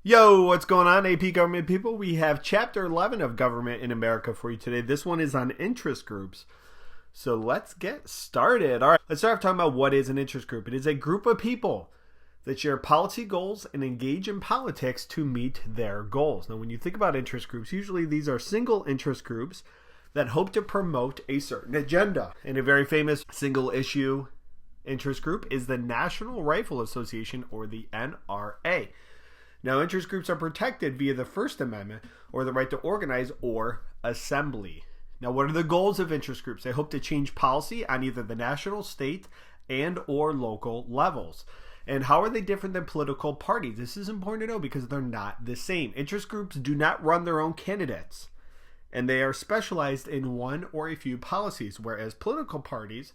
Yo, what's going on, AP Government people? We have Chapter 11 of Government in America for you today. This one is on interest groups. So let's get started. All right, let's start talking about what is an interest group. It is a group of people that share policy goals and engage in politics to meet their goals. Now, when you think about interest groups, usually these are single interest groups that hope to promote a certain agenda. And a very famous single issue interest group is the National Rifle Association, or the NRA. Now, interest groups are protected via the First Amendment, or the right to organize or assembly. Now, what are the goals of interest groups? They hope to change policy on either the national, state, and or local levels. And how are they different than political parties? This is important to know because they're not the same. Interest groups do not run their own candidates, and they are specialized in one or a few policies, whereas political parties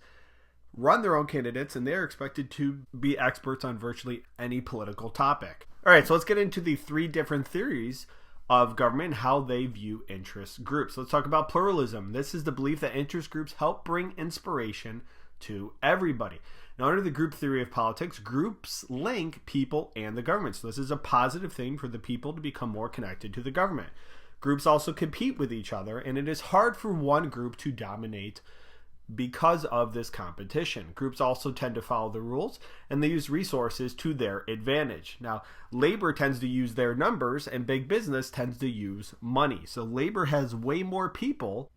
run their own candidates and they're expected to be experts on virtually any political topic. All right, so let's get into the three different theories of government and how they view interest groups. Let's talk about pluralism. This is the belief that interest groups help bring inspiration to everybody. Now, under the group theory of politics, groups link people and the government. So this is a positive thing for the people to become more connected to the government. Groups also compete with each other, and it is hard for one group to dominate because of this competition. Groups also tend to follow the rules, and they use resources to their advantage. Now, labor tends to use their numbers, and big business tends to use money. So labor has way more people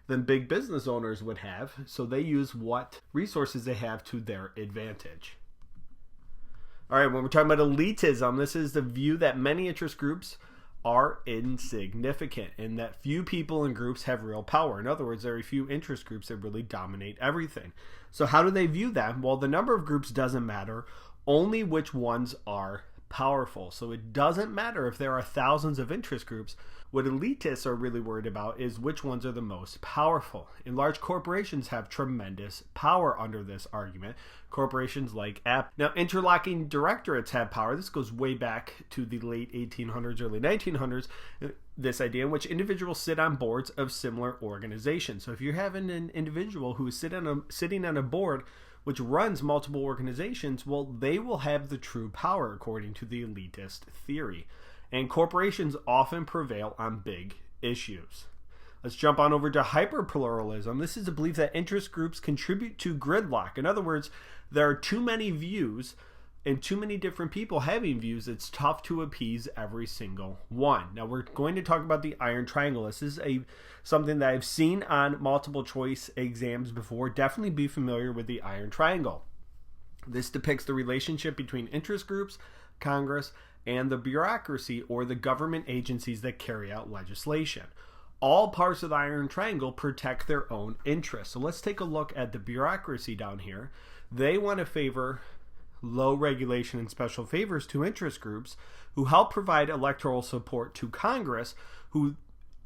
than big business owners would have, so they use what resources they have to their advantage. All right, when we're talking about elitism, this is the view that many interest groups are insignificant and that few people and groups have real power. In other words, there are a few interest groups that really dominate everything. So how do they view that? Well, the number of groups doesn't matter, only which ones are powerful. So it doesn't matter if there are thousands of interest groups. What elitists are really worried about is which ones are the most powerful. And large corporations have tremendous power under this argument. Corporations like Apple. Now, interlocking directorates have power. This goes way back to the late 1800s, early 1900s. This idea in which individuals sit on boards of similar organizations. So if you're having an individual who is sitting on a board which runs multiple organizations, well, they will have the true power according to the elitist theory. And corporations often prevail on big issues. Let's jump on over to hyperpluralism. This is a belief that interest groups contribute to gridlock. In other words, there are too many views and too many different people having views. It's tough to appease every single one. Now, we're going to talk about the iron triangle. This is something that I've seen on multiple choice exams before. Definitely be familiar with the iron triangle. This depicts the relationship between interest groups, Congress, and the bureaucracy, or the government agencies that carry out legislation. All parts of the iron triangle protect their own interests. So let's take a look at the bureaucracy down here. They want to favor low regulation and special favors to interest groups who help provide electoral support to Congress, who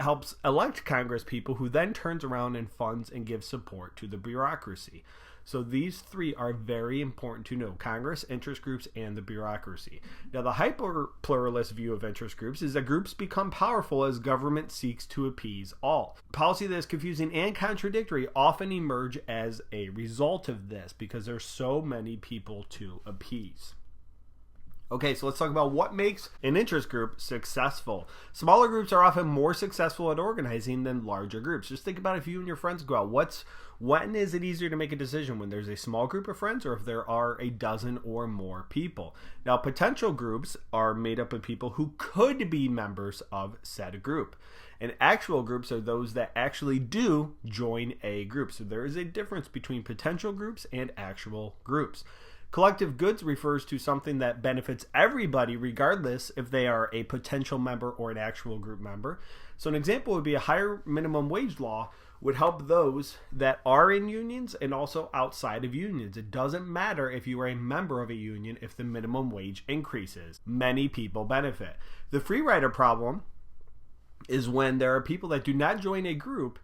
helps elect Congress people, who then turns around and funds and gives support to the bureaucracy. So these three are very important to know: Congress, interest groups, and the bureaucracy. Now, the hyper-pluralist view of interest groups is that groups become powerful as government seeks to appease all. Policy that is confusing and contradictory often emerge as a result of this because there's so many people to appease. Okay, so let's talk about what makes an interest group successful. Smaller groups are often more successful at organizing than larger groups. Just think about if you and your friends go out. When is it easier to make a decision? When there's a small group of friends, or if there are a dozen or more people? Now, potential groups are made up of people who could be members of said group. And actual groups are those that actually do join a group. So there is a difference between potential groups and actual groups. Collective goods refers to something that benefits everybody regardless if they are a potential member or an actual group member. So an example would be a higher minimum wage law would help those that are in unions and also outside of unions. It doesn't matter if you are a member of a union if the minimum wage increases. Many people benefit. The free rider problem is when there are people that do not join a group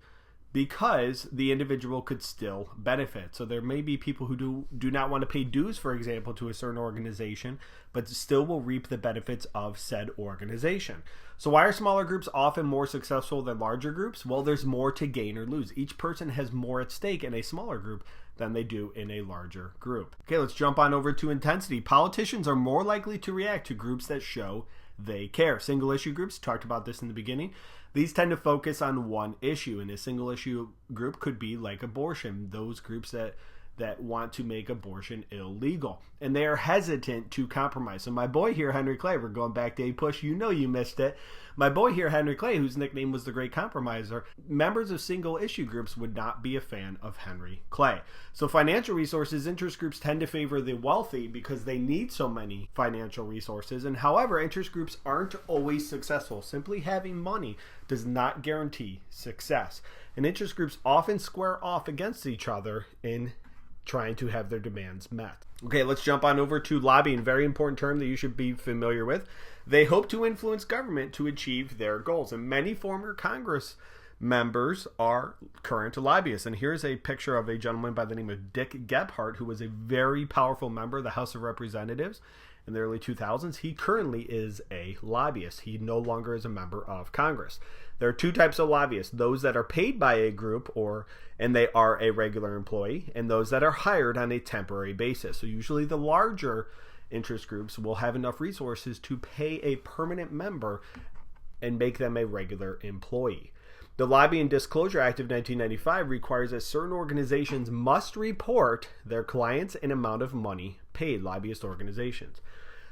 because the individual could still benefit. So there may be people who do not want to pay dues, for example, to a certain organization, but still will reap the benefits of said organization. So why are smaller groups often more successful than larger groups? Well, there's more to gain or lose. Each person has more at stake in a smaller group than they do in a larger group. Okay, let's jump on over to intensity. Politicians are more likely to react to groups that show they care. Single issue groups, talked about this in the beginning. These tend to focus on one issue, and a single issue group could be like abortion, those groups that want to make abortion illegal. And they are hesitant to compromise. So my boy here, Henry Clay, we're going back to A-Push, you know you missed it. My boy here, Henry Clay, whose nickname was the Great Compromiser, members of single issue groups would not be a fan of Henry Clay. So financial resources, interest groups tend to favor the wealthy because they need so many financial resources. And however, interest groups aren't always successful. Simply having money does not guarantee success. And interest groups often square off against each other in trying to have their demands met. Okay, let's jump on over to lobbying, very important term that you should be familiar with. They hope to influence government to achieve their goals, and many former Congress members are current lobbyists. And here's a picture of a gentleman by the name of Dick Gephardt, who was a very powerful member of the House of Representatives in the early 2000s. He currently is a lobbyist. He no longer is a member of Congress. There are two types of lobbyists: those that are paid by a group and they are a regular employee, and those that are hired on a temporary basis. So usually the larger interest groups will have enough resources to pay a permanent member and make them a regular employee. The Lobbying Disclosure Act of 1995 requires that certain organizations must report their clients and amount of money paid, lobbyist organizations.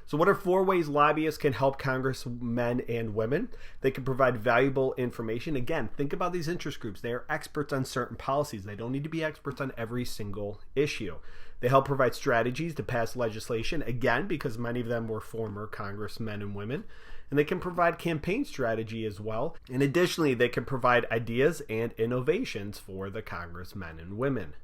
So what are 4 ways lobbyists can help congressmen and women? They can provide valuable information. Again, think about these interest groups. They are experts on certain policies. They don't need to be experts on every single issue. They help provide strategies to pass legislation, again, because many of them were former congressmen and women. And they can provide campaign strategy as well. And additionally, they can provide ideas and innovations for the congressmen and women.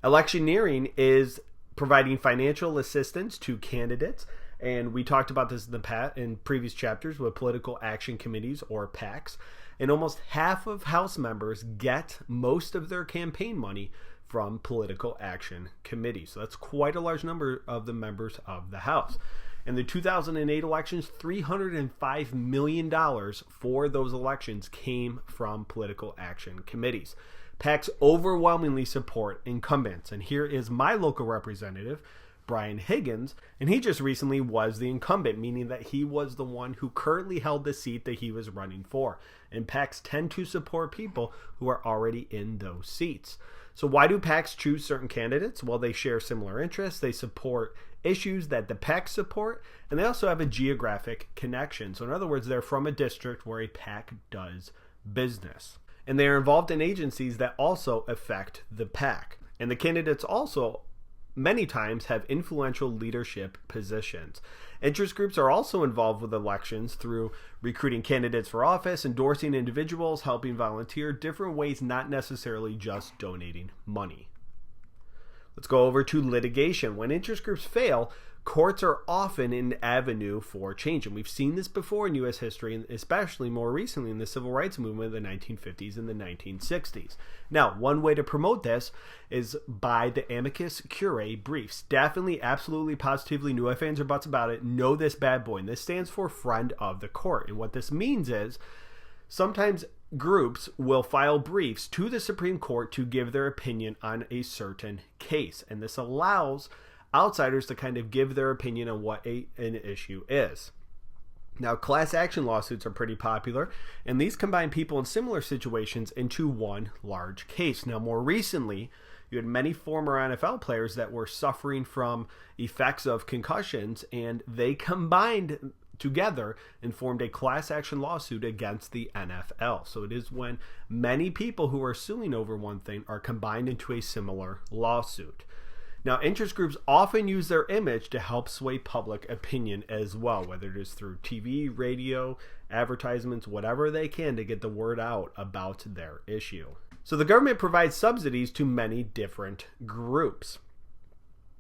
Electioneering is providing financial assistance to candidates, and we talked about this in previous chapters with political action committees, or PACs, and almost half of House members get most of their campaign money from political action committees. So that's quite a large number of the members of the House. In the 2008 elections, $305 million for those elections came from political action committees. PACs overwhelmingly support incumbents, and here is my local representative, Brian Higgins, and he just recently was the incumbent, meaning that he was the one who currently held the seat that he was running for. And PACs tend to support people who are already in those seats. So why do PACs choose certain candidates? Well, they share similar interests, they support issues that the PACs support, and they also have a geographic connection. So in other words, they're from a district where a PAC does business. And they are involved in agencies that also affect the PAC. And the candidates also many times have influential leadership positions. Interest groups are also involved with elections through recruiting candidates for office, endorsing individuals, helping volunteer, different ways, not necessarily just donating money. Let's go over to litigation. When interest groups fail, courts are often an avenue for change. And we've seen this before in U.S. history, and especially more recently in the civil rights movement of the 1950s and the 1960s. Now, one way to promote this is by the amicus curiae briefs. Definitely, absolutely, positively, no ifs, ands, or buts about it, know this bad boy. And this stands for friend of the court. And what this means is sometimes groups will file briefs to the Supreme Court to give their opinion on a certain case. And this allows outsiders to kind of give their opinion on what an issue is. Now, class action lawsuits are pretty popular, and these combine people in similar situations into one large case. Now, more recently, you had many former NFL players that were suffering from effects of concussions, and they combined together and formed a class action lawsuit against the NFL. So it is when many people who are suing over one thing are combined into a similar lawsuit. Now, interest groups often use their image to help sway public opinion as well, whether it is through TV, radio, advertisements, whatever they can to get the word out about their issue. So the government provides subsidies to many different groups.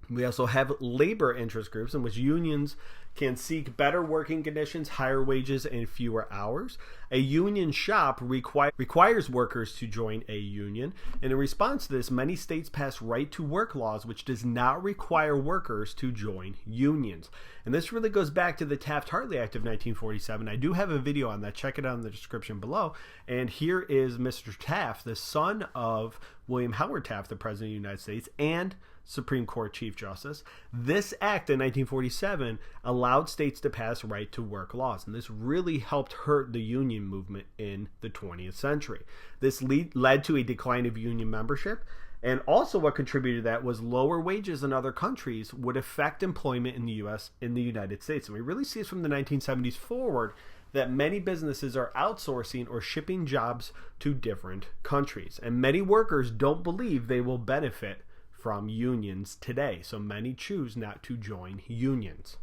We also have labor interest groups in which unions can seek better working conditions, higher wages, and fewer hours. A union shop requires workers to join a union. And in response to this, many states pass right-to-work laws, which does not require workers to join unions. And this really goes back to the Taft-Hartley Act of 1947. I do have a video on that. Check it out in the description below. And here is Mr. Taft, the son of William Howard Taft, the President of the United States, and Supreme Court Chief Justice. This act in 1947 allowed states to pass right-to-work laws, and this really helped hurt the union movement in the 20th century. This led to a decline of union membership, and also what contributed to that was lower wages in other countries would affect employment in the United States. And we really see this from the 1970s forward, that many businesses are outsourcing or shipping jobs to different countries. And many workers don't believe they will benefit from unions today. So many choose not to join unions.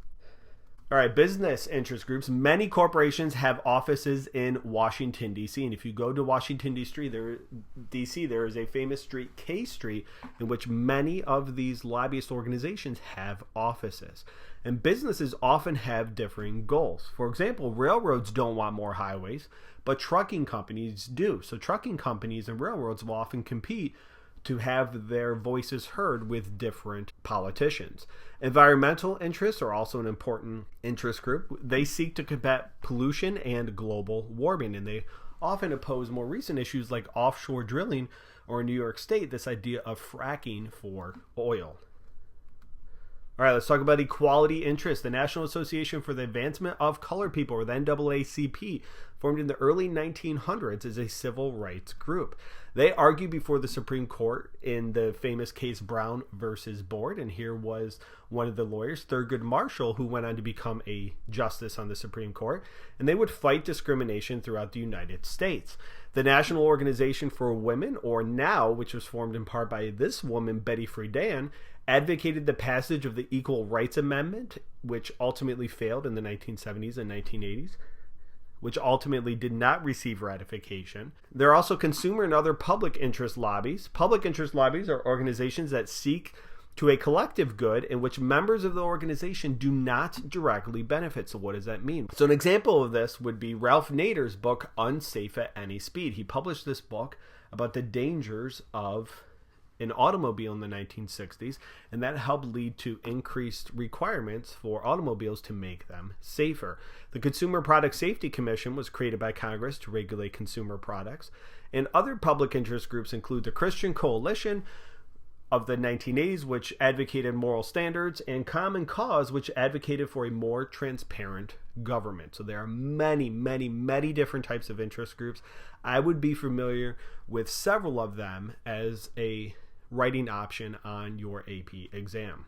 All right, business interest groups. Many corporations have offices in Washington, D.C. And if you go to Washington, D.C., there is a famous street, K Street, in which many of these lobbyist organizations have offices. And businesses often have differing goals. For example, railroads don't want more highways, but trucking companies do. So trucking companies and railroads will often compete to have their voices heard with different politicians. Environmental interests are also an important interest group. They seek to combat pollution and global warming, and they often oppose more recent issues like offshore drilling, or in New York State, this idea of fracking for oil. All right, let's talk about equality interests. The National Association for the Advancement of Colored People, or the NAACP, formed in the early 1900s, is a civil rights group. They argued before the Supreme Court in the famous case Brown versus Board, and here was one of the lawyers, Thurgood Marshall, who went on to become a justice on the Supreme Court, and they would fight discrimination throughout the United States. The National Organization for Women, or NOW, which was formed in part by this woman, Betty Friedan, advocated the passage of the Equal Rights Amendment, which ultimately failed in the 1970s and 1980s, which ultimately did not receive ratification. There are also consumer and other public interest lobbies. Public interest lobbies are organizations that seek to a collective good in which members of the organization do not directly benefit. So what does that mean? So an example of this would be Ralph Nader's book, Unsafe at Any Speed. He published this book about the dangers of an automobile in the 1960s, and that helped lead to increased requirements for automobiles to make them safer. The Consumer Product Safety Commission was created by Congress to regulate consumer products, and other public interest groups include the Christian Coalition of the 1980s, which advocated moral standards, and Common Cause, which advocated for a more transparent government. So there are many, many, many different types of interest groups. I would be familiar with several of them as a writing option on your AP exam.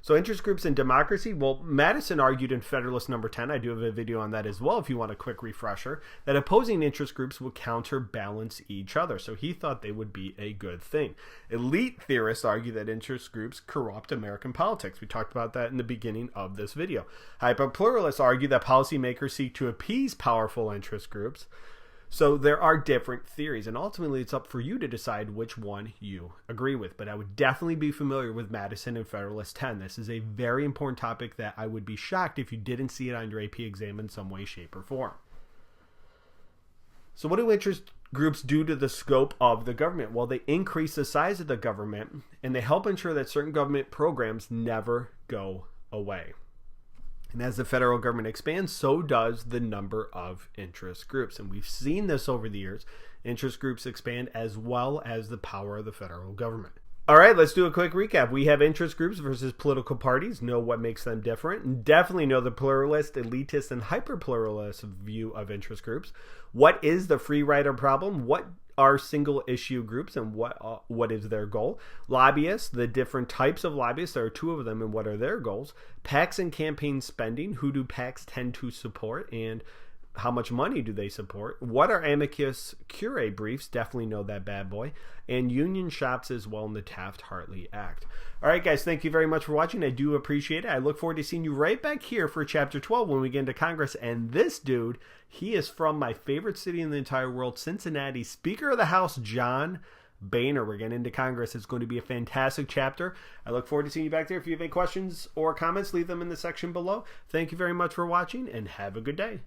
So interest groups in democracy, well, Madison argued in Federalist Number 10, I do have a video on that as well if you want a quick refresher, that opposing interest groups would counterbalance each other. So he thought they would be a good thing. Elite theorists argue that interest groups corrupt American politics. We talked about that in the beginning of this video. Hyperpluralists argue that policymakers seek to appease powerful interest groups. So there are different theories, and ultimately it's up for you to decide which one you agree with. But I would definitely be familiar with Madison and Federalist 10. This is a very important topic that I would be shocked if you didn't see it on your AP exam in some way, shape, or form. So what do interest groups do to the scope of the government? Well, they increase the size of the government, and they help ensure that certain government programs never go away. And as the federal government expands, so does the number of interest groups. And we've seen this over the years. Interest groups expand as well as the power of the federal government. All right, let's do a quick recap. We have interest groups versus political parties. Know what makes them different. And definitely know the pluralist, elitist, and hyperpluralist view of interest groups. What is the free rider problem? What are single issue groups, and what is their goal? Lobbyists, the different types of lobbyists, there are two of them, and what are their goals? PACs and campaign spending, who do PACs tend to support, and how much money do they support? What are amicus curiae briefs? Definitely know that bad boy. And union shops as well in the Taft-Hartley Act. All right, guys, thank you very much for watching. I do appreciate it. I look forward to seeing you right back here for Chapter 12 when we get into Congress. And this dude, he is from my favorite city in the entire world, Cincinnati. Speaker of the House, John Boehner. We're getting into Congress. It's going to be a fantastic chapter. I look forward to seeing you back there. If you have any questions or comments, leave them in the section below. Thank you very much for watching, and have a good day.